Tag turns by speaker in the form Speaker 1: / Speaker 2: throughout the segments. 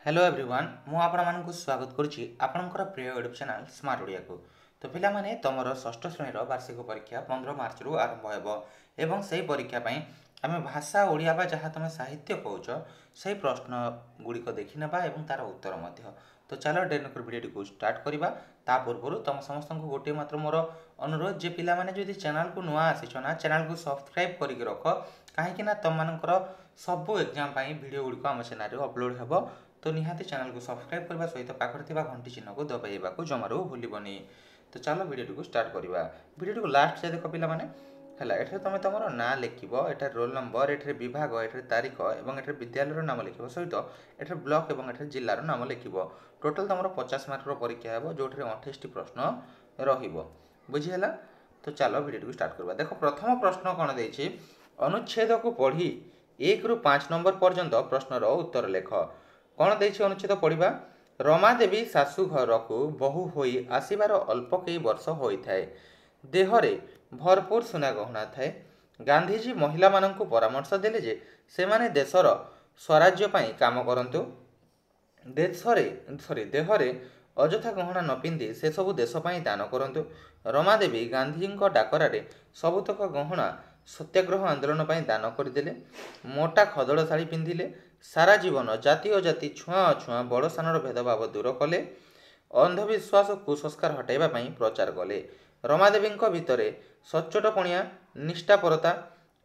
Speaker 1: Hello everyone मु आपण मानक स्वागत करुच्ची आपणकर प्रिय यूट्यूब चैनल स्मार्ट ओडिया को। तो पिला माने तमर षष्ठ श्रेणी वार्षिक परीक्षा 15 मार्च रु आरंभ हेबो एवं सेही परीक्षा पई आमे भाषा ओडिया बा जहाँ तुम साहित्य कहउछ सेही प्रश्न गुडी को देखि नेबा एवं तार उत्तर मध्य। तो चलो डेनकर वीडियो को स्टार्ट करबा। ता पूर्व तुम समस्त को गोटे मात्र मोर अनुरोध जे पिला माने जदि चैनल को नुआ आसीछ ना चैनल को सब्सक्राइब करिक रख कहीं ना तुम मानकर सबु एग्जाम पई वीडियो गुडी को हम चैनल रे अपलोड हेबो। तो निहाती चैनल को सब्सक्राइब करने सहित पाखर घंटी चिन्ह को दबाइबा को जमारू भूलबनी। तो चलो वीडियो को स्टार्ट करवा। वीडियो को लास्ट जाए देख पिला माने है एठे तुम तुम ना लिख एट रोल नंबर एठे विभाग एठे तारीख और एठे विद्यालय नाम लिख सहित एठे ब्लॉक और एठे जिलार नाम लिख। टोटाल तुम 50 मार्क परीक्षा है जो 28 प्रश्न रुझीगला। तो चलो वीडियो को स्टार्ट करवा। देख प्रथम प्रश्न कौन दे अनुच्छेद को पढ़ी 1 रु 5 नंबर पर्यंत प्रश्नर उत्तर लेख। कौन दे अनुच्छेद पढ़ा रमादेवी शाशु घर को बहु होई आसबार अल्प कई वर्ष होता है। देहरे भरपूर सुना गहना थाए। गांधीजी महिला मानक परामर्श देले जे सेमाने देशर स्वराज्य पाई काम करंतु। देहरे अजथा गहना न पिंधि से सबु देश पाई दान करंतु। रमादेवी गांधी डाकरारे सबुतक गहना सत्याग्रह आंदोलन पाई दान करदेले। मोटा खदड़ शाढ़ी पिंधिले। सारा जीवन जाति अजाति छुआ अछुआ बड़ सानर भेदभाव दूर कले। अंधविश्वास कुसंस्कार हटाइबा पाई प्रचार कले। रमादेवी भितर सच्चोटपणिया निष्ठापरता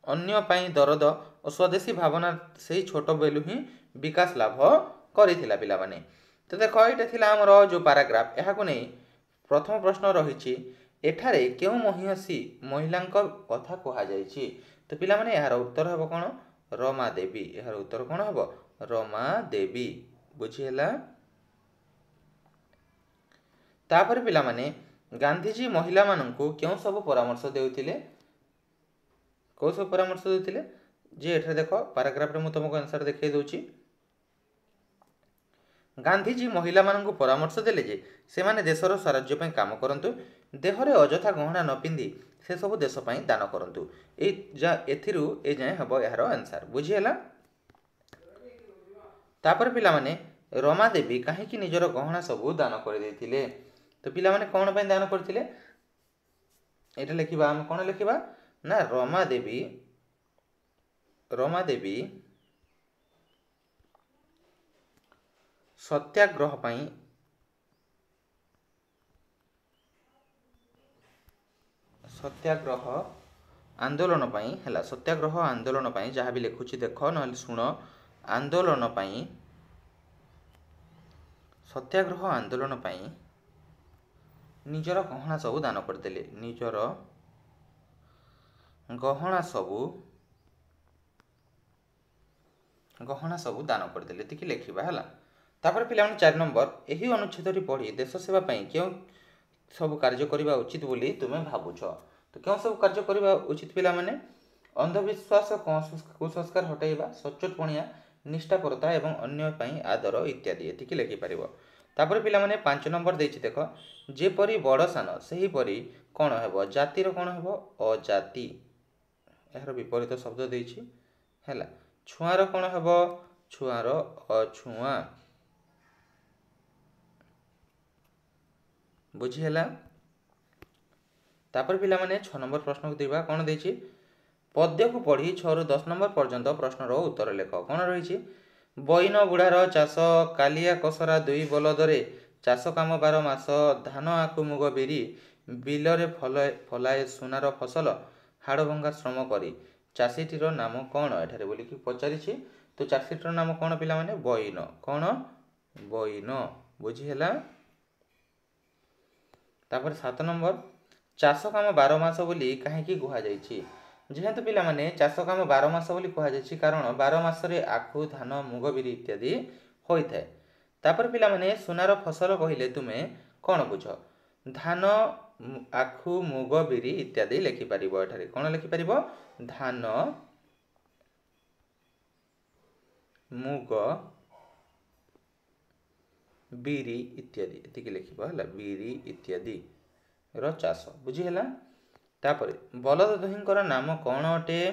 Speaker 1: अन्य पाई दरद और स्वदेशी भावना से छोट बेलू ही विकास लाभ करिथिला पिला माने। तो देख ये थिला हमर जो पैराग्राफ यहाको नै प्रथम प्रश्न रही एठारे केउ महिषी महिला कथा कहा जायछि। तो पिला माने यार उत्तर हेबो कोन रमादेवी। यार उत्तर कौन हम रमादेवी बुझीगला। तापर पिला माने गांधीजी महिला मानकु क्यों सब परामर्श देउथिले कौ सब परामर्श देउथिले जे एठे देखो पैराग्राफ रे मु तुमको आंसर देखाई दउची। गांधीजी महिला मानकु परामर्श देले जे से माने देशर स्वराज्य पई काम करंतु। देहरे अजथा गहना न पिंधि से सब देश पई दान करंतु। एथिरु ए जाय हबो यार आंसर बुझीगला। तापर पिला माने रमादेवी कहीं निजर गहना सबू दान कर देथिले। तो पिला माने कौन पे दान करथिले एटा लिखिबा हम कौन लिखिबा ना रमादेवी सत्याग्रह पाई सत्याग्रह आंदोलन पाई हैला सत्याग्रह आंदोलन पाई जहाँ भी लिखुची देख न शुण आंदोलन पाई सत्याग्रह आंदोलन पाई निजर गहना सबू दान करदेले। निजर गहना सबू दान करदेले देखि लिखिबा हैला। तापर पिला 4 नंबर एही अनुच्छेद पढ़ी देश सेवा पाई क्यों सब कार्य करबा उचित बोली तुमे भाबुछ। तो क्यों सब कार्य करबा उचित पिला माने अंधविश्वास कुसंस्कार हटाइबा सच्चोटपणिया निष्ठापरता एवं अन्य पाई आदर इत्यादि एतिकी लिखि परिबो। तापर पिला माने 5 नंबर देछि देख जेपरी बड़ सान सही परी कौन हेबो जातिर कौन हेबो अजाति। यार विपरीत शब्द देछि हैला। छुआर कौन हेबो छुआर अछुआ बुझीगला। तापर पिला माने 6 नंबर प्रश्न को दिबा कौन देछि पद्य को पढ़ी 6 रु 10 नंबर पर्यंत प्रश्नर उत्तर लेख। कौन रही बैन बुढ़ार चाष कालिया कसरा दुई बलदरे चाष काम 12 मास धान आखु मुग बिरी बिलरे फलाए सुनार फसल हाड़ भंगा श्रम करी चाषीटीर नाम कौन एठारे बोली कि पचारिछि। तो चाषीटीर नाम कौन पिला माने बैन कौन बैन बुझीगला। तापर 7 नंबर चाष काम 12 मास बोली कहीं कुहा जाइछि। जेहेतु पिला माने चाष काम 12 मास बोली कुहा जाइछि कारण 12 मासरे आखु धान मुग बिरी इत्यादि होइथाय। तापर पिला माने सुनार फसल कहिले तुमे कौन बुझ धान आखु मुग बिरी इत्यादि लिखि परिबो। एठारे कौन लिखि परिबो धान मुग बिरी इत्यादि एतिकी लिखिबो हला बिरी इत्यादि रो चाष बुझीगला। तापर बलद दुहींकर नाम कौन अटे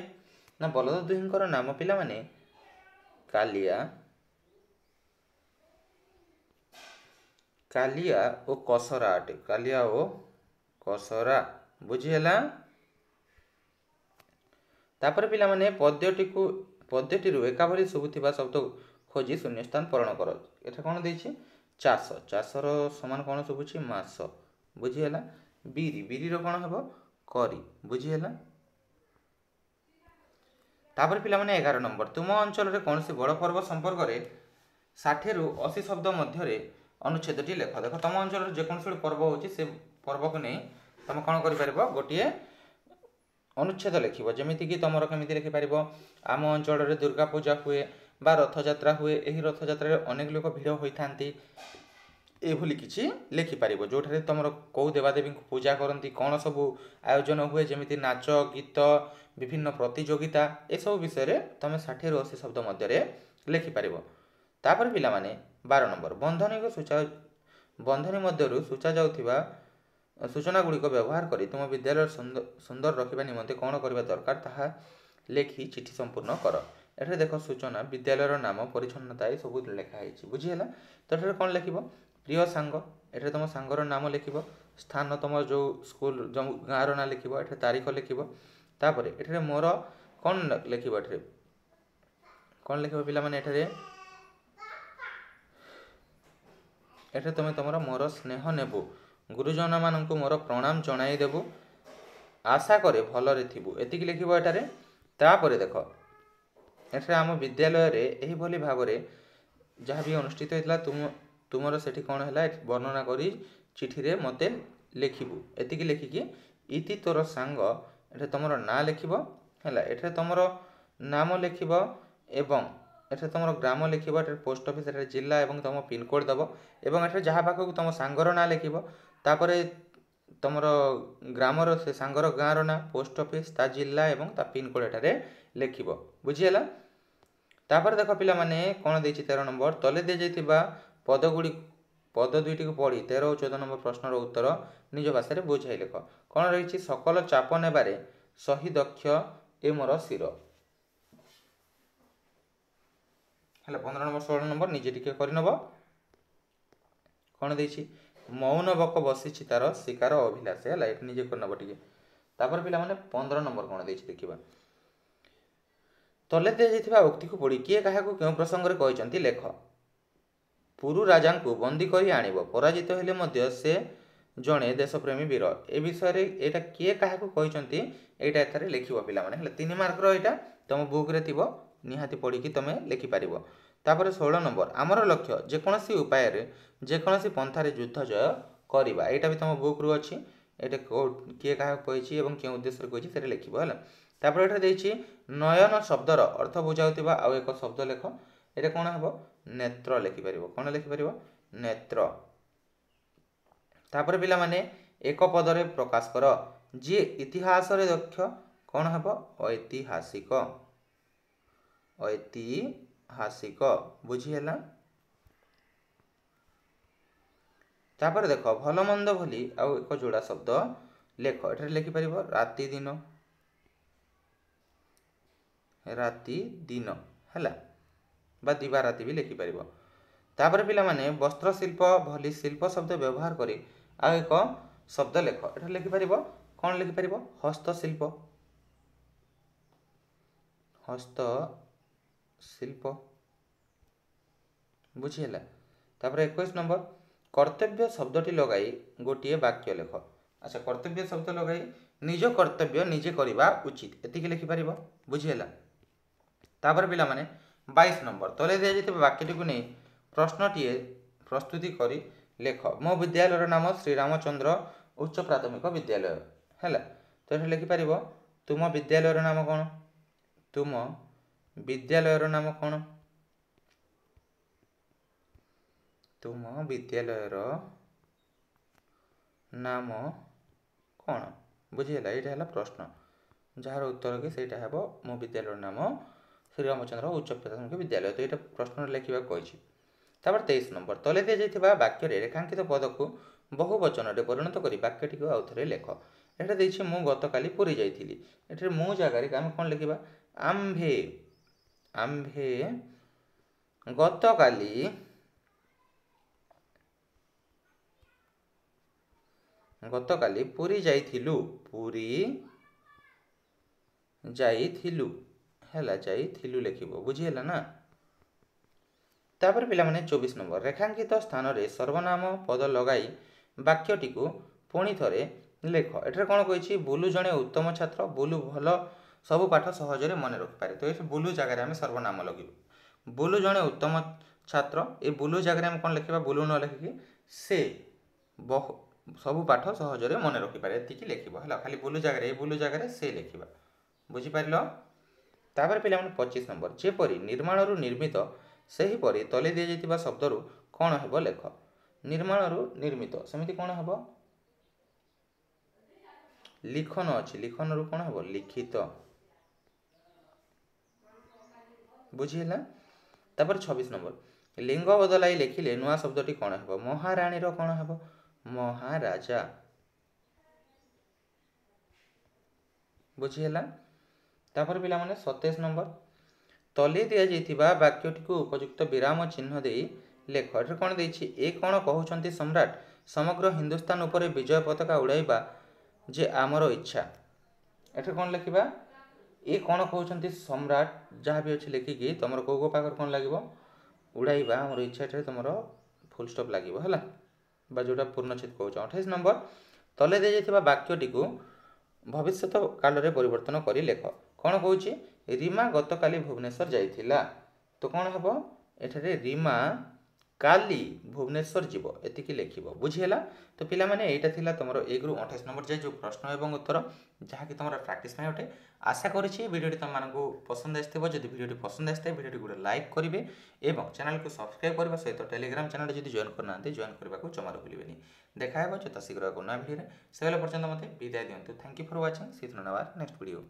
Speaker 1: ना बलद दुहींकर नाम पिला माने कालिया କାଲିଆ ଓ କସରା ଅଟେ। କାଲିଆ ଓ କସରା ବୁଝିହେଲା। ତାପରେ ପିଲାମାନେ ପଦ୍ୟଟିରୁ ଏକାଭଳି ଶୁଭୁଥିବା ଶବ୍ଦ ଖୋଜି ଶୂନ୍ୟସ୍ଥାନ ପୂରଣ କର। ଏଠି କ'ଣ ଦେଇଛି? ଚାଷ। ଚାଷର ସମାନ କ'ଣ ଶୁଭୁଛି? ମାସ। ବୁଝିହେଲା। ବିରି। ବିରିର କ'ଣ ହେବ? କରି। ବୁଝିହେଲା। ତାପରେ ପିଲାମାନେ 11 ନମ୍ବର, ତୁମ ଅଞ୍ଚଳରେ କୌଣସି ବଡ଼ ପର୍ବ ସମ୍ପର୍କରେ 60ରୁ 80 ଶବ୍ଦ ମଧ୍ୟରେ ଅନୁଚ୍ଛେଦଟି ଲେଖ। ଦେଖ, ତମ ଅଞ୍ଚଳରେ ଯେକୌଣସି ଗୋଟେ ପର୍ବ ହେଉଛି ସେ ପର୍ବକୁ ନେଇ ତମେ କ'ଣ କରିପାରିବ? ଗୋଟିଏ ଅନୁଚ୍ଛେଦ ଲେଖିବ। ଯେମିତିକି ତମର କେମିତି ଲେଖିପାରିବ? ଆମ ଅଞ୍ଚଳରେ ଦୁର୍ଗା ପୂଜା ହୁଏ ବା ରଥଯାତ୍ରା ହୁଏ। ଏହି ରଥଯାତ୍ରାରେ ଅନେକ ଲୋକ ଭିଡ଼ ହୋଇଥାନ୍ତି। ଏଭଳି କିଛି ଲେଖିପାରିବ ଯେଉଁଠାରେ ତମର କେଉଁ ଦେବାଦେବୀଙ୍କୁ ପୂଜା କରନ୍ତି, କ'ଣ ସବୁ ଆୟୋଜନ ହୁଏ, ଯେମିତି ନାଚ, ଗୀତ, ବିଭିନ୍ନ ପ୍ରତିଯୋଗିତା, ଏସବୁ ବିଷୟରେ ତମେ 60ରୁ 80 ଶବ୍ଦ ମଧ୍ୟରେ ଲେଖିପାରିବ। ତାପରେ ପିଲାମାନେ 12 ନମ୍ବର, ବନ୍ଧନୀ ମଧ୍ୟରୁ ସୂଚାଯାଉଥିବା ସୂଚନାଗୁଡ଼ିକ ବ୍ୟବହାର କରି ତୁମ ବିଦ୍ୟାଳୟ ସୁନ୍ଦର ରଖିବା ନିମନ୍ତେ କ'ଣ କରିବା ଦରକାର ତାହା ଲେଖି ଚିଠି ସମ୍ପୂର୍ଣ୍ଣ କର। ଏଠାରେ ଦେଖ, ସୂଚନା, ବିଦ୍ୟାଳୟର ନାମ, ପରିଚ୍ଛନ୍ନତା ଏସବୁ ଲେଖା ହେଇଛି। ବୁଝିହେଲା। ତ ଏଠାରେ କ'ଣ ଲେଖିବ? ପ୍ରିୟ ସାଙ୍ଗ। ଏଠାରେ ତୁମ ସାଙ୍ଗର ନାମ ଲେଖିବ। ସ୍ଥାନ, ତୁମ ଯେଉଁ ସ୍କୁଲ ଯେଉଁ ଗାଁର ନାଁ ଲେଖିବ। ଏଠାରେ ତାରିଖ ଲେଖିବ। ତାପରେ ଏଠାରେ ମୋର କ'ଣ ଲେଖିବ? ଏଠାରେ କ'ଣ ଲେଖିବ ପିଲାମାନେ? ଏଠାରେ ତୁମେ ତୁମର ମୋର ସ୍ନେହ ନେବୁ, ଗୁରୁଜନମାନଙ୍କୁ ମୋର ପ୍ରଣାମ ଜଣାଇ ଦେବୁ, ଆଶା କରେ ଭଲରେ ଥିବୁ, ଏତିକି ଲେଖିବ ଏଠାରେ। ତାପରେ ଦେଖ, ଏଠାରେ ଆମ ବିଦ୍ୟାଳୟରେ ଏହିଭଳି ଭାବରେ ଯାହା ବି ଅନୁଷ୍ଠିତ ହୋଇଥିଲା ତୁମର ସେଠି କ'ଣ ହେଲା ବର୍ଣ୍ଣନା କରି ଚିଠିରେ ମୋତେ ଲେଖିବୁ। ଏତିକି ଲେଖିକି ଇତି ତୋର ସାଙ୍ଗ, ଏଠାରେ ତୁମର ନାଁ ଲେଖିବ ହେଲା। ଏଠାରେ ତୁମର ନାମ ଲେଖିବ ଏବଂ ଏଠାରେ ତୁମର ଗ୍ରାମ ଲେଖିବ। ଏଠାରେ ପୋଷ୍ଟ ଅଫିସ୍, ଏଠାରେ ଜିଲ୍ଲା ଏବଂ ତୁମ ପିନକୋଡ଼୍ ଦେବ ଏବଂ ଏଠାରେ ଯାହା ପାଖକୁ ତୁମ ସାଙ୍ଗର ନାଁ ଲେଖିବ। ତାପରେ ତୁମର ଗ୍ରାମର ସେ ସାଙ୍ଗର ଗାଁର ନାଁ, ପୋଷ୍ଟ ଅଫିସ୍, ତା ଜିଲ୍ଲା ଏବଂ ତା ପିନକୋଡ଼୍ ଏଠାରେ ଲେଖିବ। ବୁଝିହେଲା। ତାପରେ ଦେଖ ପିଲାମାନେ କ'ଣ ଦେଇଛି? 13 ନମ୍ବର, ତଳେ ଦିଆଯାଇଥିବା ପଦ ଦୁଇଟିକୁ ପଢ଼ି 13 ଓ 14 ନମ୍ବର ପ୍ରଶ୍ନର ଉତ୍ତର ନିଜ ଭାଷାରେ ବୁଝାଇ ଲେଖ। କ'ଣ ରହିଛି? ସକଲ ଚାପ ନେବାରେ ସହି ଦକ୍ଷ ଏ ମୋର ଶିର। ହେଲା। 15 ନମ୍ବର 16 ନମ୍ବର ନିଜେ ଟିକେ କରିନେବ। କ'ଣ ଦେଇଛି? ମୌନ ବକ ବସିଛି ତାର ଶିକାର ଅଭିଳାଷେ। ହେଲା, ଏଠି ନିଜେ କରିନେବ ଟିକେ। ତାପରେ ପିଲାମାନେ 15 ନମ୍ବର କ'ଣ ଦେଇଛି ଦେଖିବା। ତଳେ ଦିଆଯାଇଥିବା ଉକ୍ତିକୁ ପଢ଼ି କିଏ କାହାକୁ କେଉଁ ପ୍ରସଙ୍ଗରେ କହିଛନ୍ତି ଲେଖ। ପୁରୁ ରାଜାଙ୍କୁ ବନ୍ଦୀ କରି ଆଣିବ, ପରାଜିତ ହେଲେ ମଧ୍ୟ ସେ ଜଣେ ଦେଶପ୍ରେମୀ ବୀର। ଏ ବିଷୟରେ ଏଇଟା କିଏ କାହାକୁ କହିଛନ୍ତି ଏଇଟା ଏଠାରେ ଲେଖିବ ପିଲାମାନେ। ହେଲା, 3 ମାର୍କର ଏଇଟା ତୁମ ବୁକ୍ରେ ଥିବ, ନିହାତି ପଢ଼ିକି ତୁମେ ଲେଖିପାରିବ। ତାପରେ 16 ନମ୍ବର, ଆମର ଲକ୍ଷ୍ୟ ଯେକୌଣସି ଉପାୟରେ ଯେକୌଣସି ପନ୍ଥାରେ ଯୁଦ୍ଧ ଜୟ କରିବା। ଏଇଟା ବି ତୁମ ବୁକ୍ରୁ ଅଛି। ଏଇଟା କିଏ କାହାକୁ କହିଛି ଏବଂ କେଉଁ ଉଦ୍ଦେଶ୍ୟରେ କହିଛି ସେଟା ଲେଖିବ। ହେଲା। ତାପରେ ଏଠାରେ ଦେଇଛି ନୟନ ଶବ୍ଦର ଅର୍ଥ ବୁଝାଉଥିବା ଆଉ ଏକ ଶବ୍ଦ ଲେଖ। ଏଇଟା କ'ଣ ହେବ? ନେତ୍ର ଲେଖିପାରିବ। କ'ଣ ଲେଖିପାରିବ? ନେତ୍ର। ତାପରେ ପିଲାମାନେ ଏକ ପଦରେ ପ୍ରକାଶ କର। ଯିଏ ଇତିହାସରେ ଦକ୍ଷ କ'ଣ ହେବ? ଐତିହାସିକ। ଐତିହାସିକ। ବୁଝିହେଲା। ତାପରେ ଦେଖ, ଭଲ ମନ୍ଦ ଭଳି ଆଉ ଏକ ଯୋଡ଼ା ଶବ୍ଦ ଲେଖ। ଏଠାରେ ଲେଖିପାରିବ ରାତି ଦିନ, ରାତି ଦିନ। ହେଲା, ବା ଦିବା ରାତି ବି ଲେଖିପାରିବ। ତାପରେ ପିଲାମାନେ ବସ୍ତ୍ରଶିଳ୍ପ ଭଳି ଶିଳ୍ପ ଶବ୍ଦ ବ୍ୟବହାର କରି ଆଉ ଏକ ଶବ୍ଦ ଲେଖ। ଏଠାରେ ଲେଖିପାରିବ କ'ଣ ଲେଖିପାରିବ? ହସ୍ତଶିଳ୍ପ। ହସ୍ତଶିଳ୍ପ। ବୁଝିହେଲା। ତାପରେ 21 ନମ୍ବର, କର୍ତ୍ତବ୍ୟ ଶବ୍ଦଟି ଲଗାଇ ଗୋଟିଏ ବାକ୍ୟ ଲେଖ। ଆଚ୍ଛା, କର୍ତ୍ତବ୍ୟ ଶବ୍ଦ ଲଗାଇ ନିଜ କର୍ତ୍ତବ୍ୟ ନିଜେ କରିବା ଉଚିତ, ଏତିକି ଲେଖିପାରିବ। ବୁଝିହେଲା। ତାପରେ ପିଲାମାନେ 22 ନମ୍ବର, ତଳେ ଦିଆଯାଇଥିବା ବାକ୍ୟଟିକୁ ନେଇ ପ୍ରଶ୍ନଟିଏ ପ୍ରସ୍ତୁତି କରି ଲେଖ। ମୋ ବିଦ୍ୟାଳୟର ନାମ ଶ୍ରୀରାମଚନ୍ଦ୍ର ଉଚ୍ଚ ପ୍ରାଥମିକ ବିଦ୍ୟାଳୟ। ହେଲା, ତ ଏଠି ଲେଖିପାରିବ ତୁମ ବିଦ୍ୟାଳୟର ନାମ କ'ଣ? ତୁମ ବିଦ୍ୟାଳୟର ନାମ କ'ଣ? ତୁମ ବିଦ୍ୟାଳୟର ନାମ କ'ଣ? ବୁଝିହେଲା। ଏଇଟା ହେଲା ପ୍ରଶ୍ନ, ଯାହାର ଉତ୍ତର କି ସେଇଟା ହେବ ମୋ ବିଦ୍ୟାଳୟର ନାମ ଶ୍ରୀରାମଚନ୍ଦ୍ର ଉଚ୍ଚ ପ୍ରାଥମିକ ବିଦ୍ୟାଳୟ। ତ ଏଇଟା ପ୍ରଶ୍ନରେ ଲେଖିବାକୁ କହିଛି। ତାପରେ 23 ନମ୍ବର, ତଳେ ଦିଆଯାଇଥିବା ବାକ୍ୟରେ ରେଖାଙ୍କିତ ପଦକୁ ବହୁ ବଚନରେ ପରିଣତ କରି ବାକ୍ୟଟିକୁ ଆଉ ଥରେ ଲେଖ। ଏଠାରେ ଦେଇଛି ମୁଁ ଗତକାଲି ପୁରୀ ଯାଇଥିଲି। ଏଠାରେ ମୁଁ ଜାଗାରେ ଆମେ କ'ଣ ଲେଖିବା? ଆମ୍ଭେ। ଆମ୍ଭେ ଗତକାଲି ଗତକାଲି ପୁରୀ ଯାଇଥିଲୁ। ପୁରୀ ଯାଇଥିଲୁ ହେଲା, ଯାଇଥିଲୁ ଲେଖିବ। ବୁଝିହେଲା ନା। ତାପରେ ପିଲାମାନେ 24 ନମ୍ବର ରେଖାଙ୍କିତ ସ୍ଥାନରେ ସର୍ବନାମ ପଦ ଲଗାଇ ବାକ୍ୟଟିକୁ ପୁଣି ଥରେ ଲେଖ। ଏଠାରେ କ'ଣ କହିଛି? ବୁଲୁ ଜଣେ ଉତ୍ତମ ଛାତ୍ର। ବୁଲୁ ଭଲ ସବୁ ପାଠ ସହଜରେ ମନେ ରଖିପାରେ। ତ ଏ ବୁଲୁ ଜାଗାରେ ଆମେ ସର୍ବନାମ ଲଗିବୁ। ବୁଲୁ ଜଣେ ଉତ୍ତମ ଛାତ୍ର। ଏ ବୁଲୁ ଜାଗାରେ ଆମେ କ'ଣ ଲେଖିବା? ବୁଲୁ ନ ଲେଖିକି ସେ ସବୁ ପାଠ ସହଜରେ ମନେ ରଖିପାରେ, ଏତିକି ଲେଖିବ ହେଲା। ଖାଲି ବୁଲୁ ଜାଗାରେ, ଏ ବୁଲୁ ଜାଗାରେ ସେ ଲେଖିବା। ବୁଝିପାରିଲ? ତାପରେ ପିଲାମାନେ 25 ନମ୍ବର ଯେପରି ନିର୍ମାଣରୁ ନିର୍ମିତ ସେହିପରି ତଳେ ଦିଆଯାଇଥିବା ଶବ୍ଦରୁ କ'ଣ ହେବ ଲେଖ। ନିର୍ମାଣରୁ ନିର୍ମିତ ସେମିତି କ'ଣ ହେବ? ଲିଖନ ଅଛି, ଲିଖନରୁ କ'ଣ ହେବ? ଲିଖିତ। ବୁଝିହେଲା? ତାପରେ 26 ନମ୍ବର ଲିଙ୍ଗ ବଦଳାଇ ଲେଖିଲେ ନୂଆ ଶବ୍ଦଟି କ'ଣ ହେବ? ମହାରାଣୀର କ'ଣ ହେବ? ମହାରାଜା। ବୁଝିହେଲା? ତାପରେ ପିଲାମାନେ 27 ନମ୍ବର ତଳେ ଦିଆଯାଇଥିବା ବାକ୍ୟଟିକୁ ଉପଯୁକ୍ତ ବିରାମ ଚିହ୍ନ ଦେଇ ଲେଖ। ଏଠାରେ କ'ଣ ଦେଇଛି? ଏ କ'ଣ କହୁଛନ୍ତି ସମ୍ରାଟ? ସମଗ୍ର ହିନ୍ଦୁସ୍ତାନ ଉପରେ ବିଜୟ ପତାକା ଉଡ଼ାଇବା ଯେ ଆମର ଇଚ୍ଛା। ଏଠାରେ କ'ଣ ଲେଖିବା? ଏ କ'ଣ କହୁଛନ୍ତି ସମ୍ରାଟ, ଯାହା ବି ଅଛି ଲେଖିକି ତୁମର କେଉଁ ପାଖରେ କ'ଣ ଲାଗିବ? ଉଡ଼ାଇବା ଆମର ଇଚ୍ଛା। ଏଠାରେ ତୁମର ଫୁଲ୍ ଷ୍ଟପ୍ ଲାଗିବ ହେଲା, ବା ଯେଉଁଟା ପୂର୍ଣ୍ଣଚ୍ଛେଦ କହୁଛ। 28 ନମ୍ବର ତଳେ ଦିଆଯାଇଥିବା ବାକ୍ୟଟିକୁ ଭବିଷ୍ୟତ କାଳରେ ପରିବର୍ତ୍ତନ କରି ଲେଖ। କ'ଣ କହୁଛି? ରୀମା ଗତକାଲି ଭୁବନେଶ୍ୱର ଯାଇଥିଲା। ତ କ'ଣ ହେବ? ଏଠାରେ ରୀମା କାଲି ଭୁବନେଶ୍ୱର ଯିବ, ଏତିକି ଲେଖିବ। ବୁଝିହେଲା? ତ ପିଲାମାନେ ଏଇଟା ଥିଲା ତୁମର 1 ରୁ 28 ନମ୍ବର ଯାଏ ଯେଉଁ ପ୍ରଶ୍ନ ଏବଂ ଉତ୍ତର, ଯାହାକି ତୁମର ପ୍ରାକ୍ଟିସ୍ ପାଇଁ ଅଟେ। ଆଶା କରୁଛି ଭିଡ଼ିଓଟି ତୁମମାନଙ୍କୁ ପସନ୍ଦ ଆସିଥିବ। ଯଦି ଭିଡ଼ିଓଟି ପସନ୍ଦ ଆସିଥାଏ ଭିଡ଼ିଓଟି ଗୋଟେ ଲାଇକ୍ କରିବେ ଏବଂ ଚ୍ୟାନେଲକୁ ସବସ୍କ୍ରାଇବ୍ କରିବା ସହିତ ଟେଲିଗ୍ରାମ ଚ୍ୟାନେଲରେ ଯଦି ଜଏନ୍ କରିନାହାନ୍ତି ଜଏନ୍ କରିବାକୁ ଜମାରୁ ଭୁଲିବେନି। ଦେଖା ହେବ ଯଥା ଶୀଘ୍ର ଏକ ନୂଆ ଭିଡ଼ିଓରେ। ସେବେଳ ପର୍ଯ୍ୟନ୍ତ ମୋତେ ବିଦାୟ ଦିଅନ୍ତୁ। Thank you for watching. See you soon our next video.